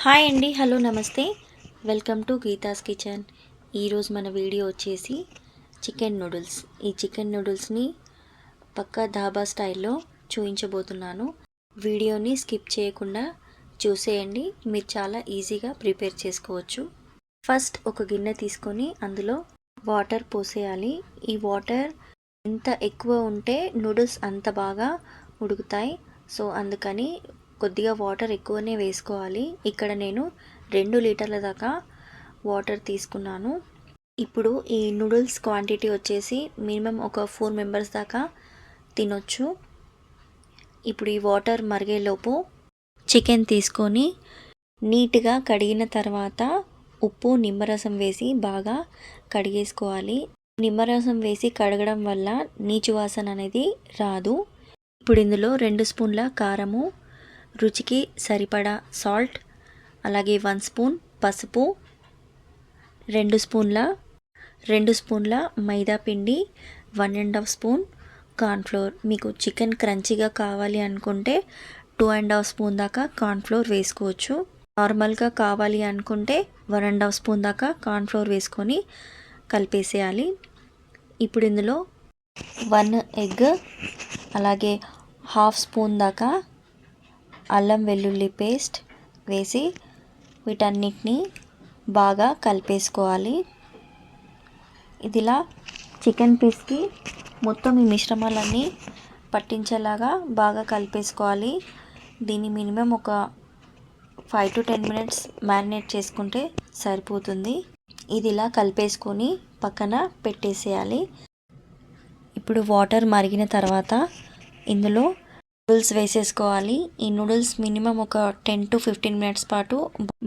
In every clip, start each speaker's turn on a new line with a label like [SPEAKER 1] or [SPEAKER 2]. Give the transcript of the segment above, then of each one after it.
[SPEAKER 1] Hi అండి, hello, నమస్తే. Welcome to Geetha's kitchen. ఈరోజు మన వీడియో వచ్చేసి చికెన్ నూడిల్స్. ఈ చికెన్ నూడిల్స్ని పక్కా ధాబా స్టైల్లో చూపించబోతున్నాను. వీడియోని స్కిప్ చేయకుండా చూసేయండి, మీరు చాలా ఈజీగా ప్రిపేర్ చేసుకోవచ్చు. ఫస్ట్ ఒక గిన్నె తీసుకొని అందులో వాటర్ పోసేయాలి. ఈ వాటర్ ఎంత ఎక్కువ ఉంటే నూడిల్స్ అంత బాగా ఉడుకుతాయి. సో అందుకని కొద్దిగా వాటర్ ఎక్కువనే వేసుకోవాలి. ఇక్కడ నేను 2 లీటర్ల దాకా వాటర్ తీసుకున్నాను. ఇప్పుడు ఈ నూడిల్స్ క్వాంటిటీ వచ్చేసి మినిమం ఒక 4 మెంబర్స్ దాకా తినొచ్చు. ఇప్పుడు ఈ వాటర్ మరిగేలోపు చికెన్ తీసుకొని నీట్గా కడిగిన తర్వాత ఉప్పు నిమ్మరసం వేసి బాగా కడిగేసుకోవాలి. నిమ్మరసం వేసి కడగడం వల్ల నీచు వాసన అనేది రాదు. ఇప్పుడు ఇందులో 2 స్పూన్ల కారము, రుచికి సరిపడా సాల్ట్, అలాగే 1 స్పూన్ పసుపు, 2 స్పూన్ల మైదా పిండి, 1.5 స్పూన్ కార్న్ఫ్లోర్. మీకు చికెన్ క్రంచీగా కావాలి అనుకుంటే 2.5 స్పూన్ దాకా కార్న్ఫ్లోర్ వేసుకోవచ్చు. నార్మల్గా కావాలి అనుకుంటే 1.5 స్పూన్ దాకా కార్న్ఫ్లోర్ వేసుకొని కలిపేసేయాలి. ఇప్పుడు ఇందులో 1 ఎగ్, అలాగే 1/2 స్పూన్ దాకా అల్లం వెల్లుల్లి పేస్ట్ వేసి వీటన్నిటిని బాగా కలిపేసుకోవాలి. ఇదిలా చికెన్ పీస్కి మొత్తం ఈ మిశ్రమాలన్నీ పట్టించేలాగా బాగా కలిపేసుకోవాలి. దీన్ని మినిమం ఒక 5 to 10 మినిట్స్ మ్యారినేట్ చేసుకుంటే సరిపోతుంది. ఇది ఇలా కలిపేసుకొని పక్కన పెట్టేసేయాలి. ఇప్పుడు వాటర్ మరిగిన తర్వాత ఇందులో నూడిల్స్ వేసేసుకోవాలి. ఈ నూడిల్స్ మినిమం ఒక 10 to 15 మినిట్స్ పాటు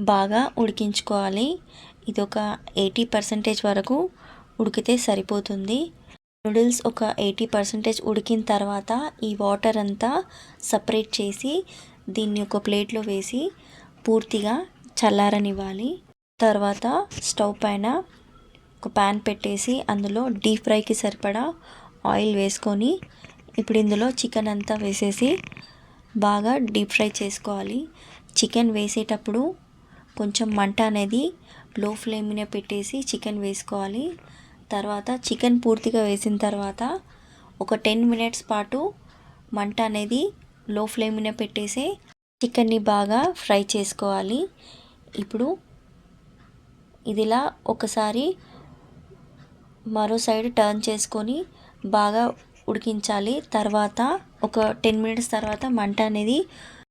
[SPEAKER 1] బాగా ఉడికించుకోవాలి. ఇది ఒక 80% వరకు ఉడికితే సరిపోతుంది. నూడిల్స్ ఒక 80% ఉడికిన తర్వాత ఈ వాటర్ అంతా సపరేట్ చేసి దీన్ని ఒక ప్లేట్లో వేసి పూర్తిగా చల్లారనివ్వాలి. తర్వాత స్టవ్ పైన ఒక ప్యాన్ పెట్టేసి అందులో డీప్ ఫ్రైకి సరిపడా ఆయిల్ వేసుకొని ఇప్పుడు ఇందులో చికెన్ అంతా వేసేసి బాగా డీప్ ఫ్రై చేసుకోవాలి. చికెన్ వేసేటప్పుడు కొంచెం మంట అనేది లో ఫ్లేమ్ మీద పెట్టేసి చికెన్ వేసుకోవాలి. తర్వాత చికెన్ పూర్తిగా వేసిన తర్వాత ఒక 10 మినిట్స్ పాటు మంట అనేది లో ఫ్లేమ్ మీద పెట్టేసి చికెన్ని బాగా ఫ్రై చేసుకోవాలి. ఇప్పుడు ఇదిలా ఒకసారి మరో సైడ్ టర్న్ చేసుకొని బాగా ఉడికించాలి. తర్వాత ఒక 10 మినిట్స్ తర్వాత మంట అనేది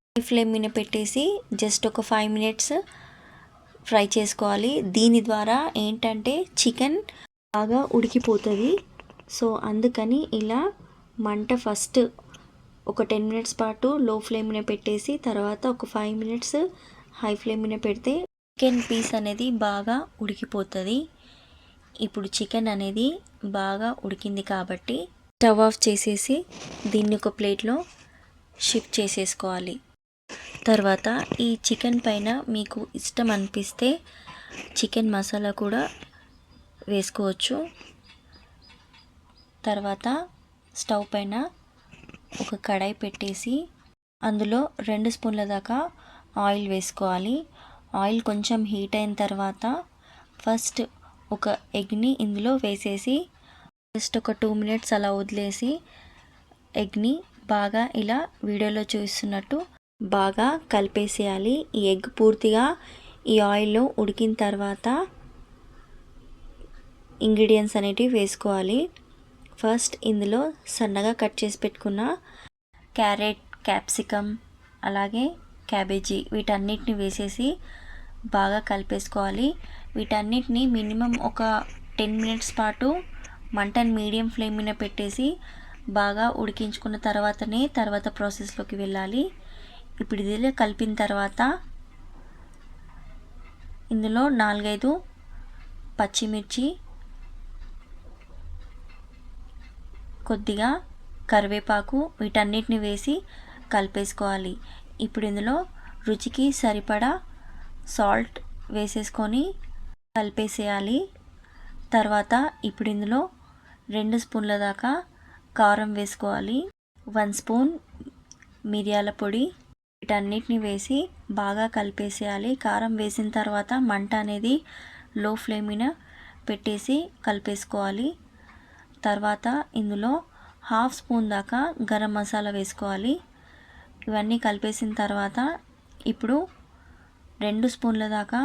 [SPEAKER 1] హై ఫ్లేమ్ మీద పెట్టేసి జస్ట్ ఒక 5 మినిట్స్ ఫ్రై చేసుకోవాలి. దీని ద్వారా ఏంటంటే చికెన్ బాగా ఉడికిపోతుంది. సో అందుకని ఇలా మంట ఫస్ట్ ఒక 10 మినిట్స్ పాటు లో ఫ్లేమ్ మీద పెట్టేసి తర్వాత ఒక 5 మినిట్స్ హై ఫ్లేమ్ మీద పెడితే చికెన్ పీస్ అనేది బాగా ఉడికిపోతుంది. ఇప్పుడు చికెన్ అనేది బాగా ఉడికింది కాబట్టి స్టవ్ ఆఫ్ చేసేసి దీన్ని ఒక ప్లేట్లో షిఫ్ట్ చేసేసుకోవాలి. తర్వాత ఈ చికెన్ పైన మీకు ఇష్టం అనిపిస్తే చికెన్ మసాలా కూడా వేసుకోవచ్చు. తర్వాత స్టవ్ పైన ఒక కడాయి పెట్టేసి అందులో 2 స్పూన్ల దాకా ఆయిల్ వేసుకోవాలి. ఆయిల్ కొంచెం హీట్ అయిన తర్వాత ఫస్ట్ ఒక ఎగ్ని ఇందులో వేసేసి జస్ట్ ఒక 2 మినిట్స్ అలా వదిలేసి ఎగ్ని బాగా ఇలా వీడియోలో చూస్తున్నట్టు బాగా కలిపేసేయాలి. ఈ ఎగ్ పూర్తిగా ఈ ఆయిల్లో ఉడికిన తర్వాత ఇంగ్రీడియంట్స్ అనేటివి వేసుకోవాలి. ఫస్ట్ ఇందులో సన్నగా కట్ చేసి పెట్టుకున్న క్యారెట్, క్యాప్సికమ్, అలాగే క్యాబేజీ వీటన్నిటిని వేసేసి బాగా కలిపేసుకోవాలి. వీటన్నిటిని మినిమం ఒక 10 మినిట్స్ పాటు మంటను మీడియం ఫ్లేమ్ మీద పెట్టేసి బాగా ఉడికించుకున్న తర్వాత ప్రాసెస్లోకి వెళ్ళాలి. ఇప్పుడు ఇది కలిపిన తర్వాత ఇందులో 4-5 పచ్చిమిర్చి, కొద్దిగా కరివేపాకు వీటన్నిటిని వేసి కలిపేసుకోవాలి. ఇప్పుడు ఇందులో రుచికి సరిపడా సాల్ట్ వేసేసుకొని కలిపేసేయాలి. తర్వాత ఇప్పుడు ఇందులో 2 స్పూన్ల దాకా కారం వేసుకోవాలి. 1 స్పూన్ మిరియాల పొడి, వీటన్నిటిని వేసి బాగా కలిపేసేయాలి. కారం వేసిన తర్వాత మంట అనేది లో ఫ్లేమ్ మీద పెట్టేసి కలిపేసుకోవాలి. తర్వాత ఇందులో 1/2 స్పూన్ దాకా గరం మసాలా వేసుకోవాలి. ఇవన్నీ కలిపేసిన తర్వాత ఇప్పుడు 2 స్పూన్ల దాకా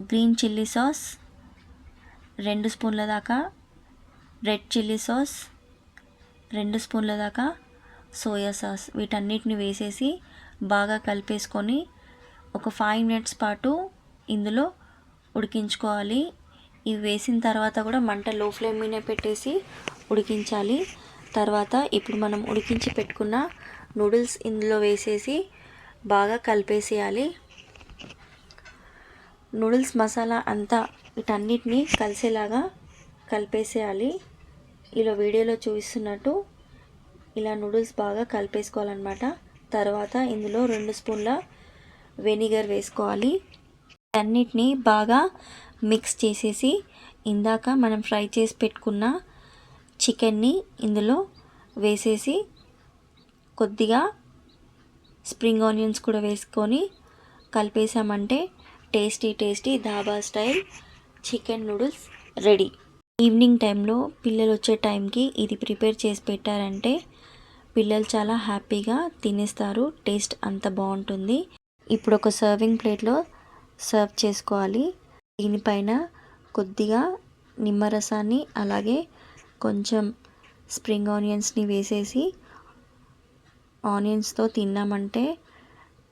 [SPEAKER 1] గ్రీన్ చిల్లీ సాస్, 2 స్పూన్ల దాకా రెడ్ చిల్లీ సాస్, 2 స్పూన్ల దాకా సోయా సాస్, వీటన్నిటిని వేసేసి బాగా కలిపేసుకొని ఒక 5 మినిట్స్ పాటు ఇందులో ఉడికించుకోవాలి. ఇవి వేసిన తర్వాత కూడా మంట లో ఫ్లేమ్ మీద పెట్టేసి ఉడికించాలి. తర్వాత ఇప్పుడు మనం ఉడికించి పెట్టుకున్న నూడిల్స్ ఇందులో వేసేసి బాగా కలిపేసేయాలి. నూడిల్స్ మసాలా అంతా వీటన్నిటిని కలిసేలాగా కలిపేసేయాలి. ఇలా వీడియోలో చూపిస్తున్నట్టు ఇలా నూడిల్స్ బాగా కలిపేసుకోవాలన్నమాట. తర్వాత ఇందులో 2 స్పూన్ల వెనిగర్ వేసుకోవాలి. అన్నిటినీ బాగా మిక్స్ చేసేసి ఇందాక మనం ఫ్రై చేసి పెట్టుకున్న చికెన్ని ఇందులో వేసేసి కొద్దిగా స్ప్రింగ్ ఆనియన్స్ కూడా వేసుకొని కలిపేసామంటే tasty dhaba style chicken noodles ready. Evening టైంలో పిల్లలు వచ్చే టైంకి ఇది ప్రిపేర్ చేసి పెట్టారంటే పిల్లలు చాలా హ్యాపీగా తినేస్తారు. టేస్ట్ అంత బాగుంటుంది. ఇప్పుడు ఒక సర్వింగ్ ప్లేట్లో సర్వ్ చేసుకోవాలి. దీనిపైన కొద్దిగా నిమ్మరసాన్ని అలాగే కొంచెం స్ప్రింగ్ ఆనియన్స్ని వేసేసి ఆనియన్స్తో తిన్నామంటే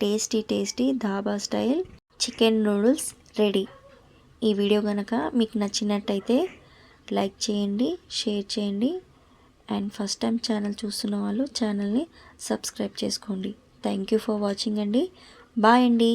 [SPEAKER 1] tasty dhaba style chicken noodles ready. ఈ వీడియో కనుక మీకు నచ్చినట్టయితే లైక్ చేయండి, షేర్ చేయండి అండ్ ఫస్ట్ టైం ఛానల్ చూస్తున్న వాళ్ళు ఛానల్ని సబ్స్క్రైబ్ చేసుకోండి. థ్యాంక్ యూ ఫర్ వాచింగ్ అండి. బాయ్ అండి.